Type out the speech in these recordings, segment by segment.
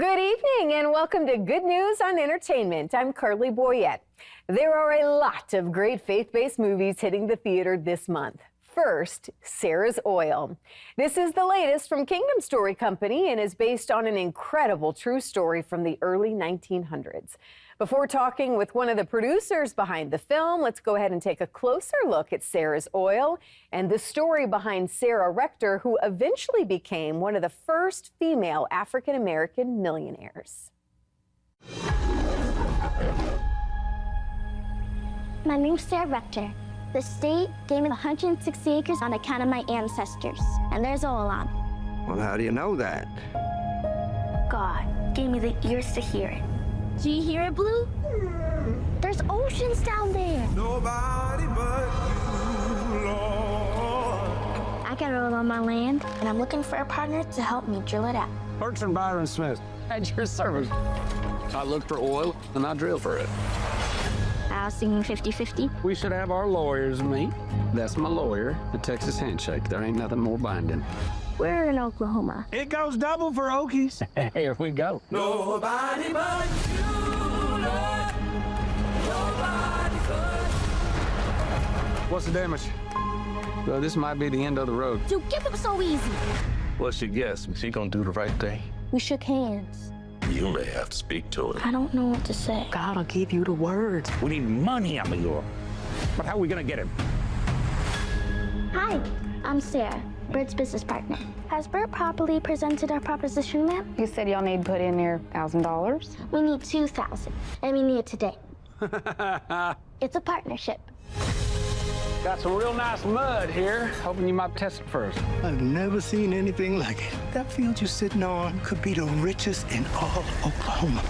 Good evening and welcome to Good News on Entertainment. I'm Carly Boyette. There are a lot of great faith-based movies hitting the theater this month. First, Sarah's Oil. This is the latest from Kingdom Story Company and is based on an incredible true story from the early 1900s. Before talking with one of the producers behind the film, let's go ahead and take a closer look at Sarah's Oil and the story behind Sarah Rector, who eventually became one of the first female African-American millionaires. My name's Sarah Rector. The state gave me 160 acres on account of my ancestors, and there's oil on. Well, how do you know that? God gave me the ears to hear it. Do you hear it, Blue? There's oceans down there. Nobody but you, Lord. I got oil on my land, and I'm looking for a partner to help me drill it out. Bertrand Byron Smith, at your service. I look for oil, and I drill for it. I was thinking 50-50. We should have our lawyers meet. That's my lawyer, the Texas handshake. There ain't nothing more binding. We're in Oklahoma. It goes double for Okies. Here we go. Nobody but you, Lord. Nobody but. What's the damage? Well, this might be the end of the road. Dude, give them so easy. What's your guess? Is he gonna do the right thing? We shook hands. You may have to speak to him. I don't know what to say. God'll give you the words. We need money out of you. But how are we gonna get him? Hi, I'm Sarah, Bert's business partner. Has Bert properly presented our proposition, ma'am? You said y'all need to put in there $1,000. We need $2,000, and we need it today. It's a partnership. Got some real nice mud here. Hoping you might test it first. I've never seen anything like it. That field you're sitting on could be the richest in all Oklahoma.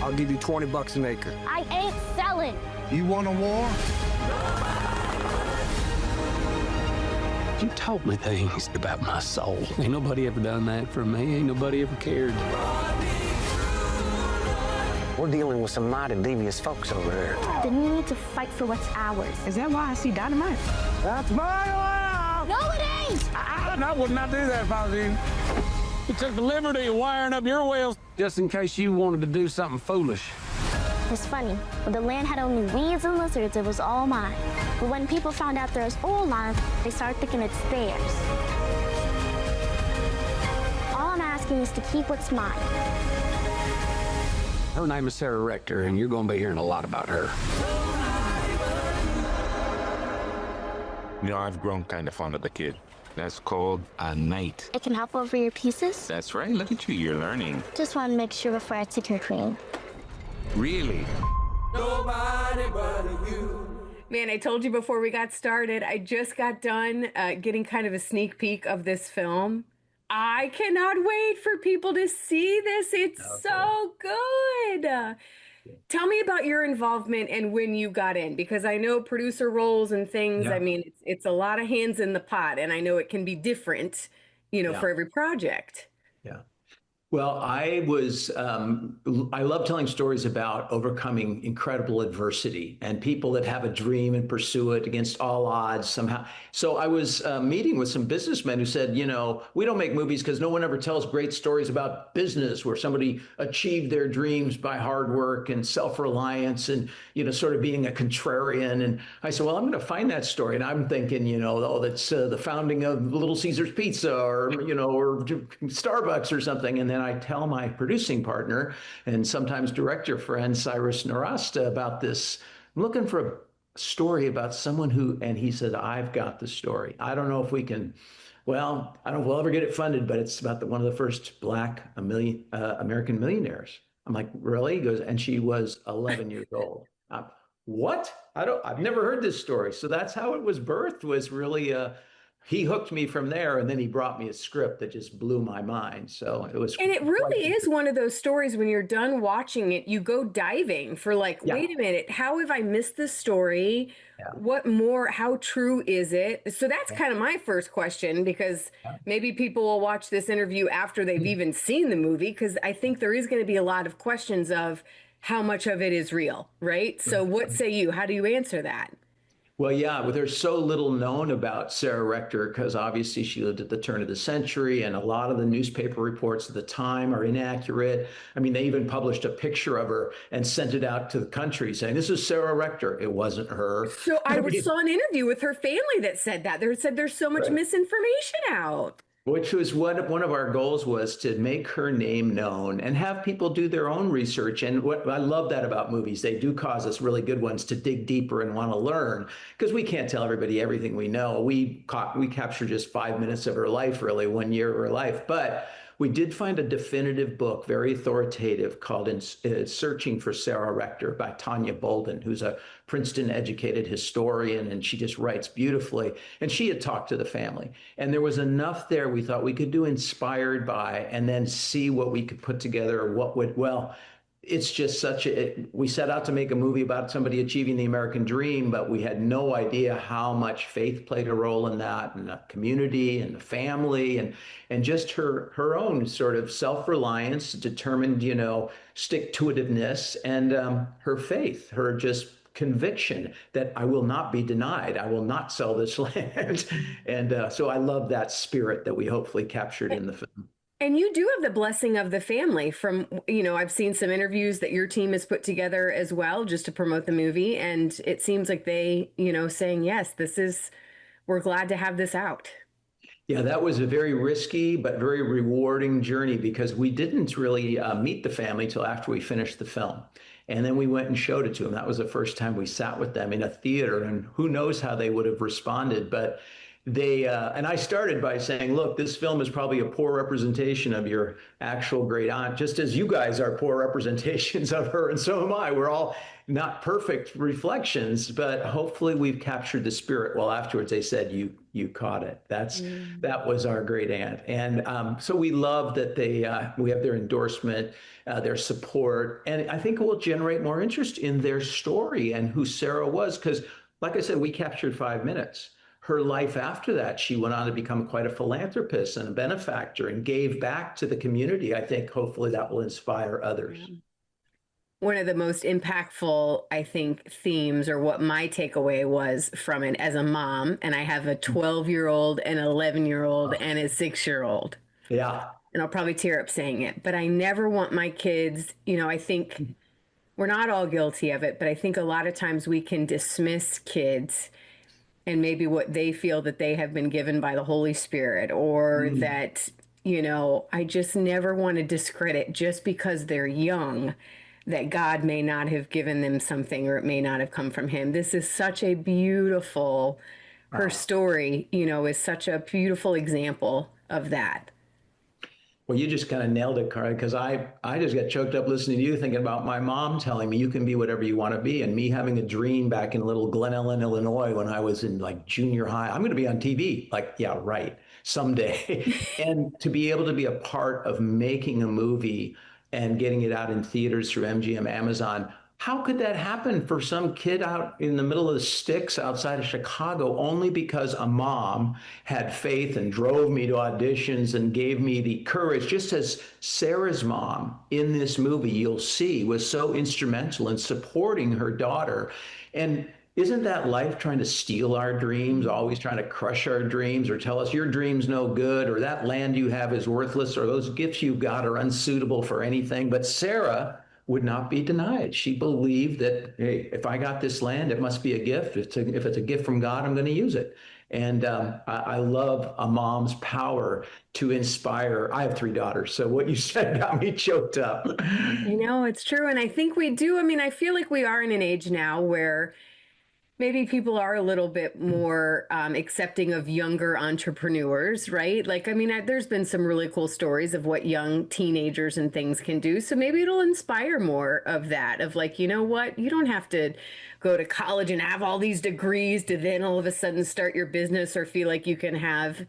I'll give you $20 an acre. I ain't selling. You want a war? You told me things about my soul. Ain't nobody ever done that for me. Ain't nobody ever cared. We're dealing with some mighty devious folks over there. Then we need to fight for what's ours. Is that why I see dynamite? That's my oil! No, it ain't! I would not do that if I was you. You took the liberty of wiring up your wells just in case you wanted to do something foolish. It's funny. When the land had only weeds and lizards, it was all mine. But when people found out there was oil on it, they started thinking it's theirs. All I'm asking is to keep what's mine. Her name is Sarah Rector, and you're going to be hearing a lot about her. You know, I've grown kind of fond of the kid. That's called a knight. It can help over your pieces. That's right. Look at you. You're learning. Just want to make sure before I take her clean. Really? Nobody but you. Man, I told you before we got started, I just got done getting kind of a sneak peek of this film. I cannot wait for people to see this. It's so good. Tell me about your involvement and when you got in, because I know producer roles and things. I mean, it's a lot of hands in the pot, and I know it can be different, for every project. Yeah. Well, I love telling stories about overcoming incredible adversity and people that have a dream and pursue it against all odds somehow. So I was meeting with some businessmen who said, we don't make movies because no one ever tells great stories about business where somebody achieved their dreams by hard work and self-reliance and, sort of being a contrarian. And I said, well, I'm going to find that story. And I'm thinking, that's the founding of Little Caesars Pizza or Starbucks or something. And then I tell my producing partner and sometimes director friend, Cyrus Narasta, about this. I'm looking for a story about someone who, and he said, I've got the story. I don't know if we can, I don't know if we'll ever get it funded, but it's about one of the first Black American millionaires. I'm like, really? He goes, and she was 11 years old. What? I've never heard this story. So that's how it was birthed, was really he hooked me from there, and then he brought me a script that just blew my mind. So it was. And it really is one of those stories when you're done watching it, you go diving for wait a minute, how have I missed this story? Yeah. What more? How true is it? So that's kind of my first question, because maybe people will watch this interview after they've even seen the movie, because I think there is going to be a lot of questions of how much of it is real, right? So what say you? How do you answer that? Well, yeah, well, there's so little known about Sarah Rector because obviously she lived at the turn of the century, and a lot of the newspaper reports at the time are inaccurate. I mean, they even published a picture of her and sent it out to the country saying, "This is Sarah Rector." It wasn't her. So I saw an interview with her family that said that. They said there's so much misinformation out. Which was what one of our goals was, to make her name known and have people do their own research. And what I love that about movies, they do cause us really good ones to dig deeper and want to learn, because we can't tell everybody everything we know. We captured just 5 minutes of her life, really 1 year of her life, but we did find a definitive book, very authoritative, called Searching for Sarah Rector by Tanya Bolden, who's a Princeton educated historian, and she just writes beautifully. And she had talked to the family. And there was enough there we thought we could do Inspired By, and then see what we could put together, or what would, well, it's just we set out to make a movie about somebody achieving the American dream, but we had no idea how much faith played a role in that, and the community and the family, and just her own sort of self-reliance, determined, stick-to-itiveness, and her faith, her just conviction that I will not be denied. I will not sell this land. And so I love that spirit that we hopefully captured in the film. And you do have the blessing of the family from, I've seen some interviews that your team has put together as well, just to promote the movie. And it seems like they, saying, yes, we're glad to have this out. Yeah, that was a very risky but very rewarding journey, because we didn't really meet the family till after we finished the film. And then we went and showed it to them. That was the first time we sat with them in a theater, and who knows how they would have responded. But they, and I started by saying, look, this film is probably a poor representation of your actual great aunt, just as you guys are poor representations of her, and so am I. We're all not perfect reflections, but hopefully we've captured the spirit. Well, afterwards they said, you caught it. That was our great aunt. And so we love that we have their endorsement, their support, and I think it will generate more interest in their story and who Sarah was, because like I said, we captured 5 minutes. Her life after that, she went on to become quite a philanthropist and a benefactor, and gave back to the community. I think hopefully that will inspire others. One of the most impactful, I think, themes, or what my takeaway was from it as a mom, and I have a 12-year-old, an 11-year-old, and a 6-year-old. Yeah. And I'll probably tear up saying it, but I never want my kids, I think we're not all guilty of it, but I think a lot of times we can dismiss kids and maybe what they feel that they have been given by the Holy Spirit, or that, I just never want to discredit just because they're young, that God may not have given them something, or it may not have come from him. This is such a beautiful, her story, is such a beautiful example of that. Well, you just kind of nailed it, Carly, because I just got choked up listening to you, thinking about my mom telling me you can be whatever you want to be, and me having a dream back in little Glen Ellen, Illinois, when I was in like junior high. I'm going to be on TV. Like, yeah, right, someday. And to be able to be a part of making a movie and getting it out in theaters through MGM, Amazon. How could that happen for some kid out in the middle of the sticks outside of Chicago, only because a mom had faith and drove me to auditions and gave me the courage, just as Sarah's mom in this movie, you'll see, was so instrumental in supporting her daughter. And isn't that life trying to steal our dreams, always trying to crush our dreams, or tell us your dream's no good, or that land you have is worthless, or those gifts you've got are unsuitable for anything? But Sarah would not be denied. She believed that, hey, if I got this land, it must be a gift. If it's a gift from God, I'm going to use it. And I love a mom's power to inspire. I have 3 daughters, so what you said got me choked up. It's true. And I think we do. I mean, I feel like we are in an age now where maybe people are a little bit more accepting of younger entrepreneurs, right? Like, I mean, there's been some really cool stories of what young teenagers and things can do. So maybe it'll inspire more of that, of like, you know what? You don't have to go to college and have all these degrees to then all of a sudden start your business or feel like you can have,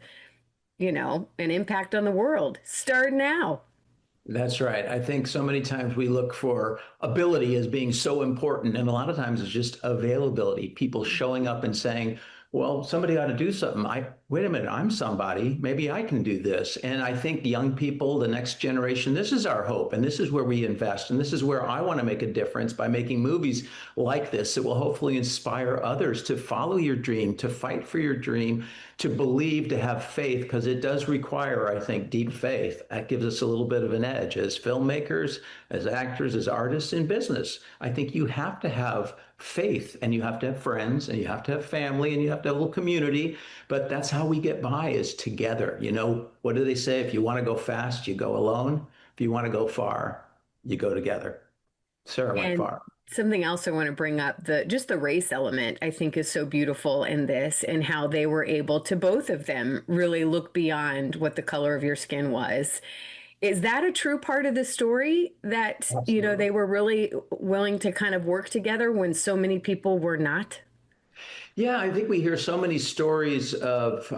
an impact on the world. Start now. That's right. I think so many times we look for ability as being so important, and a lot of times it's just availability. People showing up and saying, well, somebody ought to do something. wait a minute, I'm somebody, maybe I can do this. And I think young people, the next generation, this is our hope, and this is where we invest, and this is where I want to make a difference by making movies like this that will hopefully inspire others to follow your dream, to fight for your dream, to believe, to have faith, because it does require, I think, deep faith. That gives us a little bit of an edge as filmmakers, as actors, as artists in business. I think you have to have faith, and you have to have friends, and you have to have family, and you have to have a little community. But that's how we get by, is together. You know, what do they say? If you want to go fast, you go alone. If you want to go far, you go together. Sarah went far. Something else I want to bring up, just the race element, I think is so beautiful in this, and how they were able to, both of them, really look beyond what the color of your skin was. Is that a true part of the story, that, Absolutely. You know, they were really willing to kind of work together when so many people were not? Yeah, I think we hear so many stories of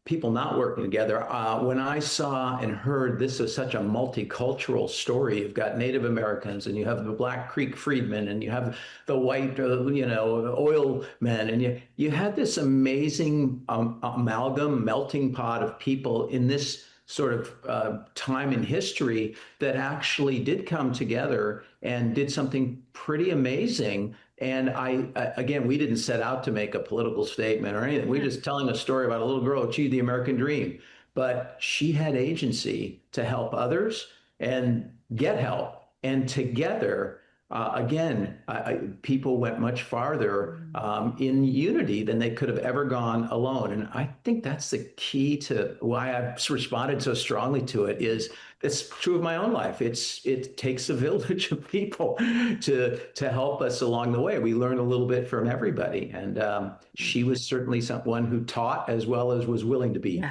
people not working together. When I saw and heard this is such a multicultural story, you've got Native Americans, and you have the Black Creek freedmen, and you have the white, oil men, and you had this amazing amalgam, melting pot of people in this sort of time in history that actually did come together and did something pretty amazing. And again, we didn't set out to make a political statement or anything. We're just telling a story about a little girl who achieved the American dream. But she had agency to help others and get help. And together, people went much farther in unity than they could have ever gone alone. And I think that's the key to why I've responded so strongly to it. Is it's true of my own life. It takes a village of people to help us along the way. We learn a little bit from everybody. And she was certainly someone who taught as well as was willing to be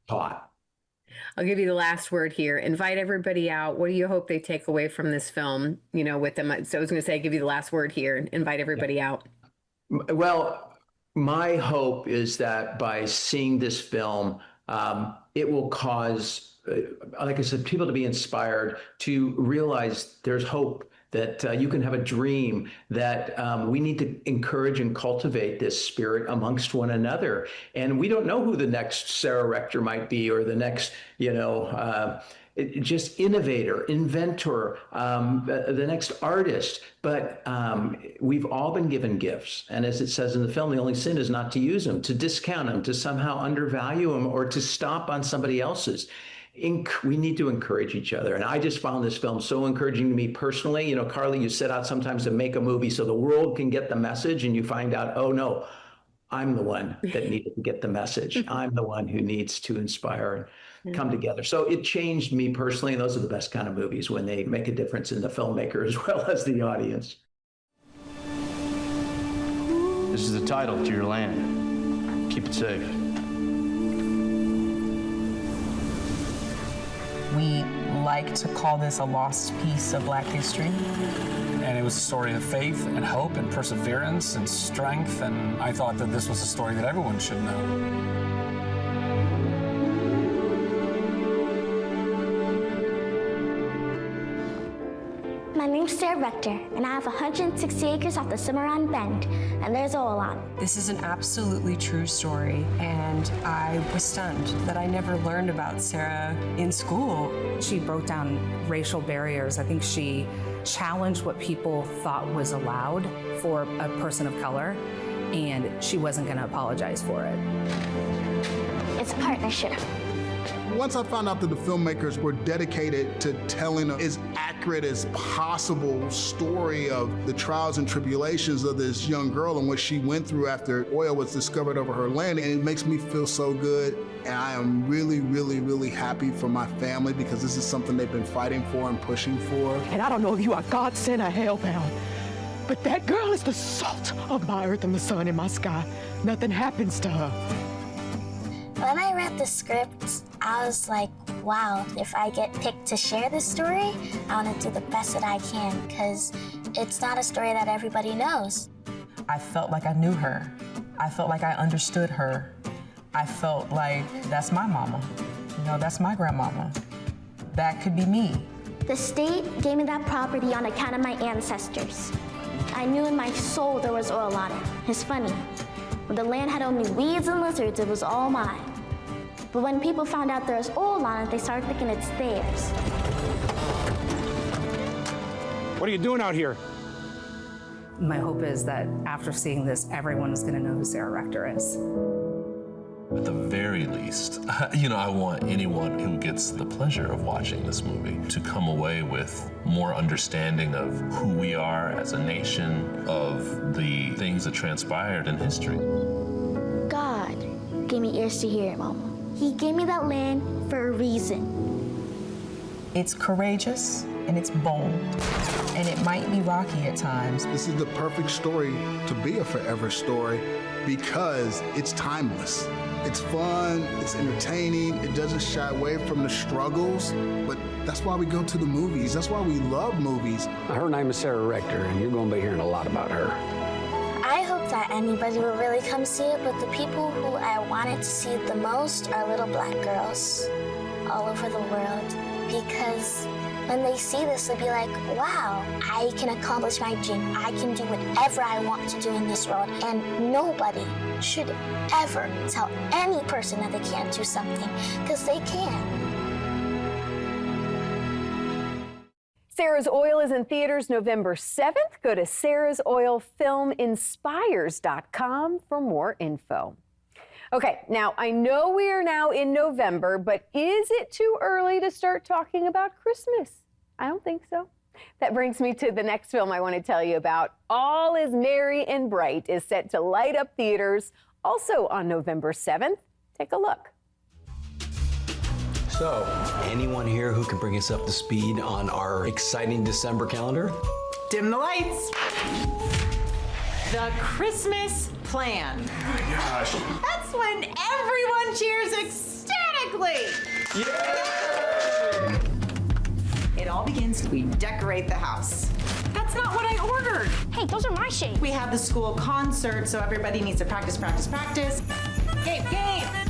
taught. I'll give you the last word here. Invite everybody out. What do you hope they take away from this film, with them? So I was going to say, give you the last word here. Invite everybody out. Well, my hope is that by seeing this film, it will cause, like I said, people to be inspired to realize there's hope, that you can have a dream, that we need to encourage and cultivate this spirit amongst one another. And we don't know who the next Sarah Rector might be, or the next, just innovator, inventor, the next artist. But we've all been given gifts. And as it says in the film, the only sin is not to use them, to discount them, to somehow undervalue them, or to stomp on somebody else's. We need to encourage each other. And I just found this film so encouraging to me personally. Carly, you set out sometimes to make a movie so the world can get the message, and you find out, oh no, I'm the one that needed to get the message. I'm the one who needs to inspire and come together. So it changed me personally. And those are the best kind of movies, when they make a difference in the filmmaker as well as the audience. This is the title to your land. Keep it safe. We like to call this a lost piece of Black history. And it was a story of faith and hope and perseverance and strength, and I thought that this was a story that everyone should know. My name's Sarah Rector, and I have 160 acres off the Cimarron Bend, and there's a lot. This is an absolutely true story, and I was stunned that I never learned about Sarah in school. She broke down racial barriers. I think she challenged what people thought was allowed for a person of color, and she wasn't going to apologize for it. It's a partnership. Once I found out that the filmmakers were dedicated to telling as accurate as possible story of the trials and tribulations of this young girl and what she went through after oil was discovered over her land, and it makes me feel so good. And I am really, really, really happy for my family, because this is something they've been fighting for and pushing for. And I don't know if you are God sent or hellbound, but that girl is the salt of my earth and the sun in my sky. Nothing happens to her. When I read the script, I was like, wow, if I get picked to share this story, I want to do the best that I can, because it's not a story that everybody knows. I felt like I knew her. I felt like I understood her. I felt like that's my mama. That's my grandmama. That could be me. The state gave me that property on account of my ancestors. I knew in my soul there was oil on it. It's funny. The land had only weeds and lizards, it was all mine. But when people found out there was oil on it, they started thinking it's theirs. What are you doing out here? My hope is that after seeing this, everyone is going to know who Sarah Rector is. At the very least, I want anyone who gets the pleasure of watching this movie to come away with more understanding of who we are as a nation, of the things that transpired in history. God gave me ears to hear, Mama. He gave me that land for a reason. It's courageous and it's bold, and it might be rocky at times. This is the perfect story to be a forever story because it's timeless. It's fun, it's entertaining, it doesn't shy away from the struggles, but that's why we go to the movies. That's why we love movies. Her name is Sarah Rector, and you're going to be hearing a lot about her. I hope that anybody will really come see it, but the people who I wanted to see it the most are little black girls all over the world, because when they see this, they'll be like, wow, I can accomplish my dream. I can do whatever I want to do in this world. And nobody should ever tell any person that they can't do something, because they can. Sarah's Oil is in theaters November 7th. Go to sarahsoilfilminspires.com for more info. Okay, now I know we are now in November, but is it too early to start talking about Christmas? I don't think so. That brings me to the next film I want to tell you about. All is Merry and Bright is set to light up theaters also on November 7th. Take a look. So, anyone here who can bring us up to speed on our exciting December calendar? Dim the lights. The Christmas plan. Oh my gosh. That's when everyone cheers ecstatically. Yeah! It all begins when we decorate the house. That's not what I ordered. Hey, those are my shades. We have the school concert, so everybody needs to practice. Game.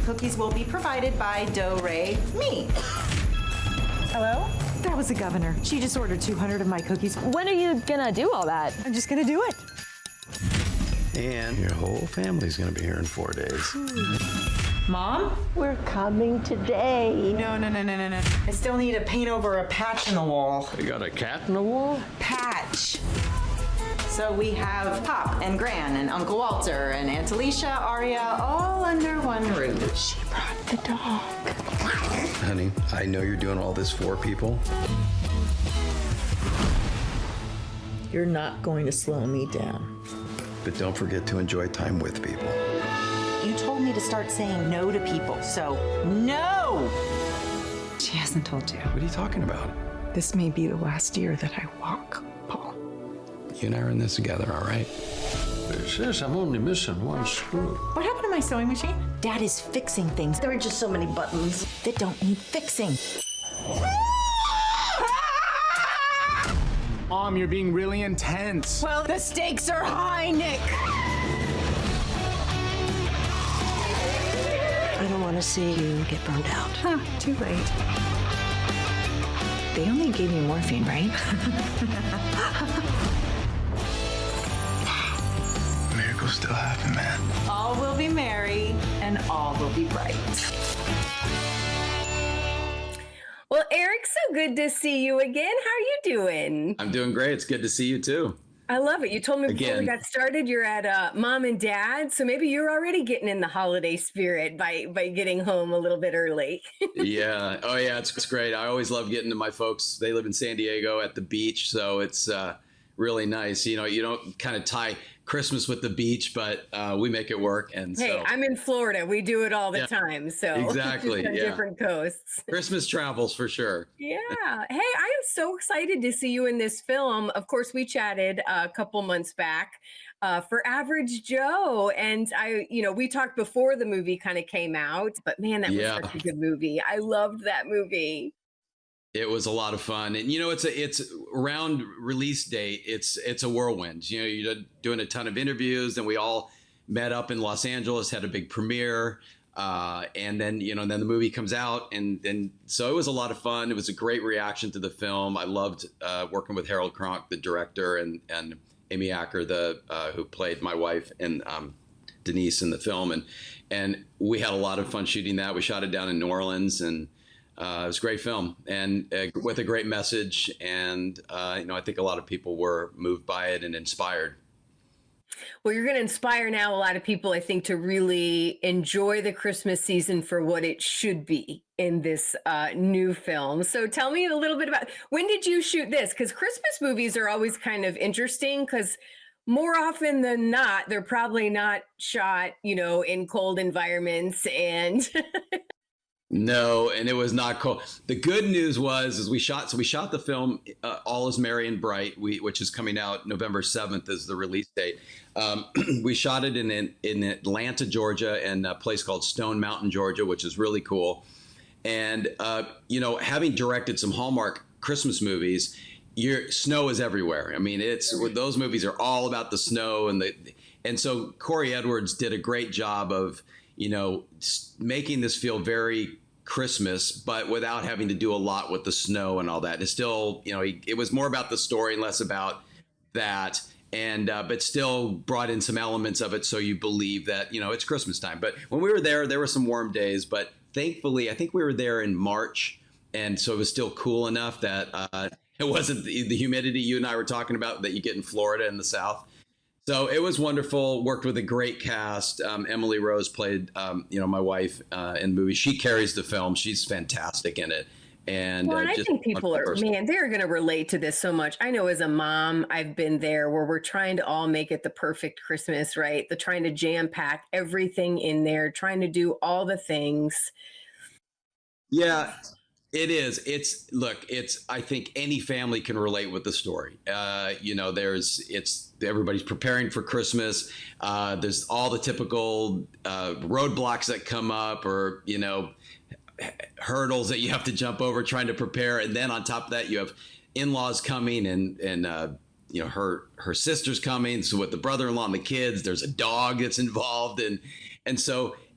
Cookies will be provided by Do Re Me. Hello? That was the governor. She just ordered 200 of my cookies. When are you gonna do all that? I'm just gonna do it. And your whole family's gonna be here in 4 days. Mom? We're coming today. No. I still need to paint over a patch in the wall. You got a cat in the wall? Patch. So we have Pop and Gran and Uncle Walter and Aunt Alicia, Aria, all under one roof. She brought the dog. Honey, I know you're doing all this for people. You're not going to slow me down. But don't forget to enjoy time with people. You told me to start saying no to people, so no! She hasn't told you. What are you talking about? This may be the last year that I walk, Paul. You and I are in this together, all right? Sis, I'm only missing one screw. What happened to my sewing machine? Dad is fixing things. There are just so many buttons that don't need fixing. Mom, you're being really intense. Well, the stakes are high, Nick. I don't want to see you get burned out. Huh, too late. They only gave you morphine, right? Miracles still happen, man. All will be merry and all will be bright. Well, Eric, so good to see you again. How are you doing? I'm doing great. It's good to see you too. I love it. You told me before we Again. got started, you're at Mom and Dad, so maybe you're already getting in the holiday spirit by getting home a little bit early. Yeah. Oh, yeah. It's great. I always love getting to my folks. They live in San Diego at the beach, so it's really nice. You know, you don't kind of tie Christmas with the beach, but we make it work. And Hey, so I'm in Florida. We do it all the Yeah, time. So exactly, just on yeah. different coasts. Christmas travels for sure. Yeah. Hey, I am so excited to see you in this film. Of course, we chatted a couple months back for Average Joe. And we talked before the movie kind of came out, but man, that was Yeah. such a good movie. I loved that movie. It was a lot of fun, and it's around release date. It's a whirlwind. You're doing a ton of interviews, and we all met up in Los Angeles, had a big premiere, and then then the movie comes out, and so it was a lot of fun. It was a great reaction to the film. I loved working with Harold Kronk, the director, and Amy Acker, who played my wife in Denise in the film, and we had a lot of fun shooting that. We shot it down in New Orleans, and it was a great film, and with a great message. And I think a lot of people were moved by it and inspired. Well, you're going to inspire now a lot of people, I think, to really enjoy the Christmas season for what it should be in this new film. So tell me a little bit about, when did you shoot this? Because Christmas movies are always kind of interesting, because more often than not, they're probably not shot, in cold environments and... No, and it was not cold. The good news was we shot the film All Is Merry and Bright, which is coming out November 7th is the release date. We shot it in Atlanta, Georgia, and a place called Stone Mountain, Georgia, which is really cool. And having directed some Hallmark Christmas movies, snow is everywhere. I mean, those movies are all about the snow, and so Corey Edwards did a great job of making this feel very Christmas, but without having to do a lot with the snow and all that. It's still, it was more about the story and less about that. And, but still brought in some elements of it. So you believe that, it's Christmas time. But when we were there were some warm days, but thankfully, I think we were there in March. And so it was still cool enough that it wasn't the humidity you and I were talking about that you get in Florida in the South. So it was wonderful. Worked with a great cast. Emily Rose played, my wife in the movie. She carries the film. She's fantastic in it. And I think people they're going to relate to this so much. I know as a mom, I've been there where we're trying to all make it the perfect Christmas, right? The trying to jam pack everything in there, trying to do all the things. Yeah. It is. I think any family can relate with the story. Everybody's preparing for Christmas. There's all the typical roadblocks that come up, or, hurdles that you have to jump over trying to prepare. And then on top of that, you have in-laws coming and her sister's coming. So with the brother-in-law and the kids, there's a dog that's involved.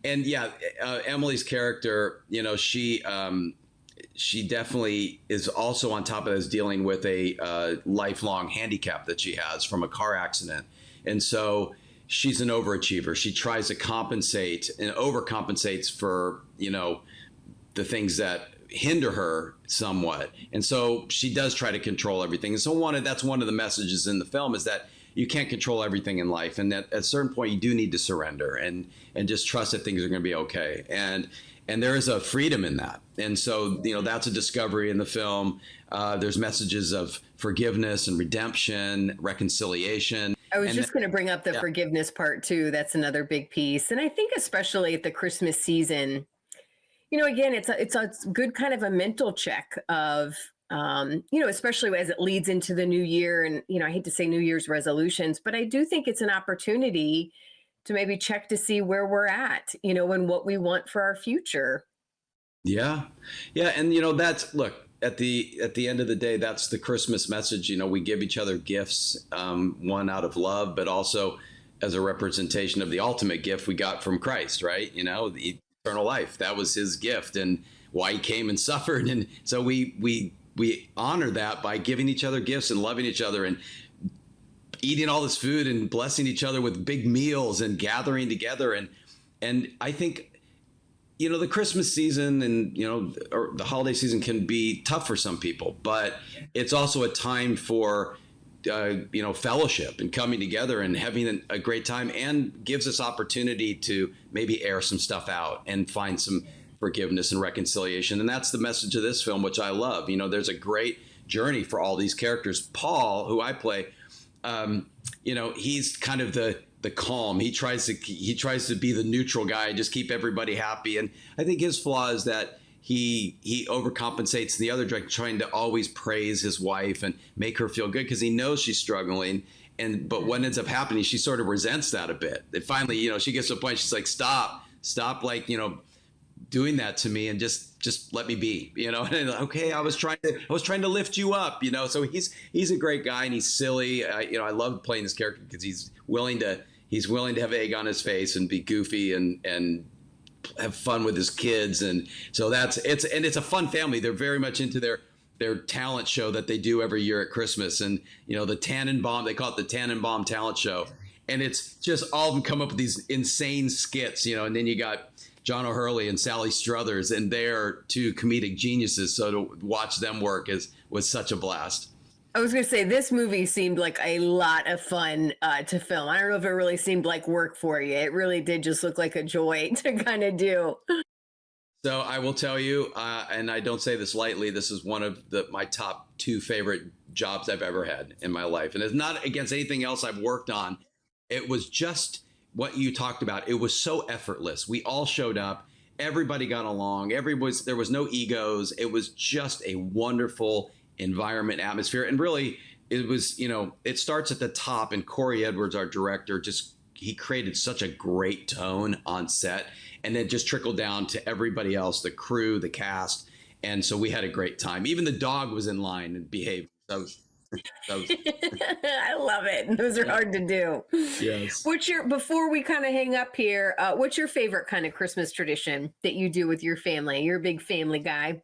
Emily's character, she definitely is also on top of this dealing with a lifelong handicap that she has from a car accident. And so she's an overachiever. She tries to compensate and overcompensates for, the things that hinder her somewhat. And so she does try to control everything. And so that's one of the messages in the film, is that you can't control everything in life. And that at a certain point you do need to surrender and just trust that things are going to be okay. And there is a freedom in that. And so, that's a discovery in the film. There's messages of forgiveness and redemption, reconciliation. I was just going to bring up the forgiveness part too. That's another big piece. And I think especially at the Christmas season, again, it's a good kind of a mental check of, especially as it leads into the new year. And, I hate to say New Year's resolutions, but I do think it's an opportunity to maybe check to see where we're at, and what we want for our future. Yeah. Yeah. And, at the end of the day, that's the Christmas message. We give each other gifts, one out of love, but also as a representation of the ultimate gift we got from Christ, right? The eternal life. That was his gift and why he came and suffered. And so we honor that by giving each other gifts and loving each other and eating all this food and blessing each other with big meals and gathering together. And I think, the Christmas season and, or the holiday season can be tough for some people, but it's also a time for, fellowship and coming together and having a great time, and gives us opportunity to maybe air some stuff out and find some forgiveness and reconciliation. And that's the message of this film, which I love. There's a great journey for all these characters. Paul, who I play, he's kind of the calm. He tries to be the neutral guy, just keep everybody happy. And I think his flaw is that he overcompensates in the other direction, trying to always praise his wife and make her feel good because he knows she's struggling. But what ends up happening, she sort of resents that a bit. And finally, she gets to a point, she's like, stop, doing that to me, and just let me be, And okay, I was trying to lift you up, So he's a great guy, and he's silly. I love playing this character because he's willing to have egg on his face and be goofy and have fun with his kids. And so it's a fun family. They're very much into their talent show that they do every year at Christmas. And, the Tannenbaum, they call it the Tannenbaum talent show. And it's just all of them come up with these insane skits, you know, and then you got John O'Hurley and Sally Struthers, and they're two comedic geniuses. So to watch them work was such a blast. I was going to say, this movie seemed like a lot of fun to film. I don't know if it really seemed like work for you. It really did just look like a joy to kind of do. So I will tell you, and I don't say this lightly, this is one of my top 2 favorite jobs I've ever had in my life. And it's not against anything else I've worked on. It was just what you talked about. It was so effortless. We all showed up. Everybody got along. There was no egos. It was just a wonderful environment, atmosphere. And really, it was, you know, it starts at the top, and Corey Edwards, our director, he created such a great tone on set, and then just trickled down to everybody else, the crew, the cast. And so we had a great time. Even the dog was in line and behaved. That was I love it. Those are hard to do. Yes. Before we kind of hang up here, what's your favorite kind of Christmas tradition that you do with your family? You're a big family guy.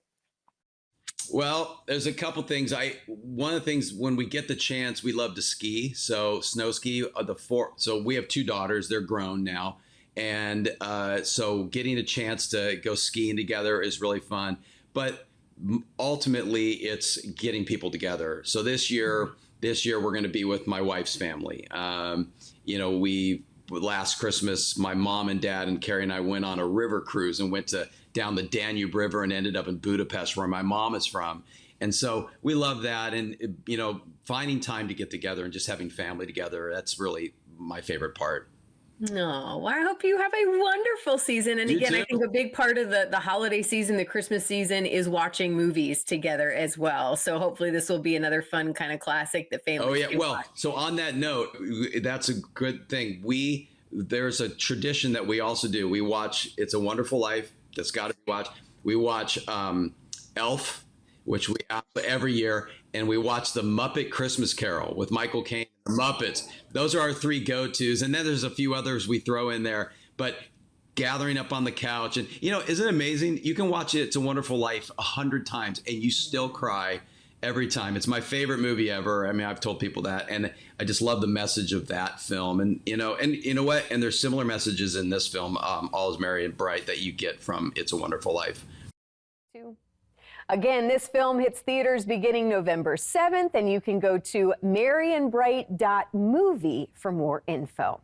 Well, there's a couple things. One of the things, when we get the chance, we love to ski. So snow ski. So we have 2 daughters. They're grown now, and so getting a chance to go skiing together is really fun. But ultimately, it's getting people together. So this year we're going to be with my wife's family. You know, last Christmas, my mom and dad and Carrie and I went on a river cruise and went down the Danube River and ended up in Budapest, where my mom is from. And so we love that. And, you know, finding time to get together and just having family together, that's really my favorite part. No, well, I hope you have a wonderful season. And again, I think a big part of the holiday season, the Christmas season, is watching movies together as well. So hopefully this will be another fun kind of classic that families can watch. So on that note, that's a good thing. There's a tradition that we also do. We watch It's a Wonderful Life. That's got to be watched. We watch Elf, which we have every year, and we watch The Muppet Christmas Carol with Michael Caine and the Muppets. Those are our 3 go-tos, and then there's a few others we throw in there. But gathering up on the couch, and, you know, isn't it amazing? You can watch It's a Wonderful Life 100 times, and you still cry every time. It's my favorite movie ever. I mean, I've told people that, and I just love the message of that film. And you know what? And there's similar messages in this film, All Is Merry and Bright, that you get from It's a Wonderful Life. Again, this film hits theaters beginning November 7th, and you can go to maryandbright.movie for more info.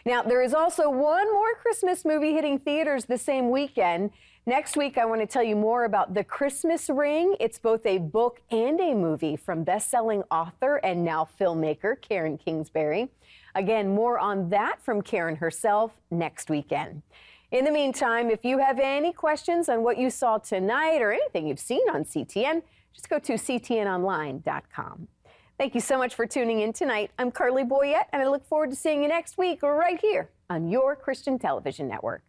Now, there is also one more Christmas movie hitting theaters the same weekend. Next week, I want to tell you more about The Christmas Ring. It's both a book and a movie from best-selling author and now filmmaker Karen Kingsbury. Again, more on that from Karen herself next weekend. In the meantime, if you have any questions on what you saw tonight or anything you've seen on CTN, just go to ctnonline.com. Thank you so much for tuning in tonight. I'm Carly Boyette, and I look forward to seeing you next week right here on your Christian Television Network.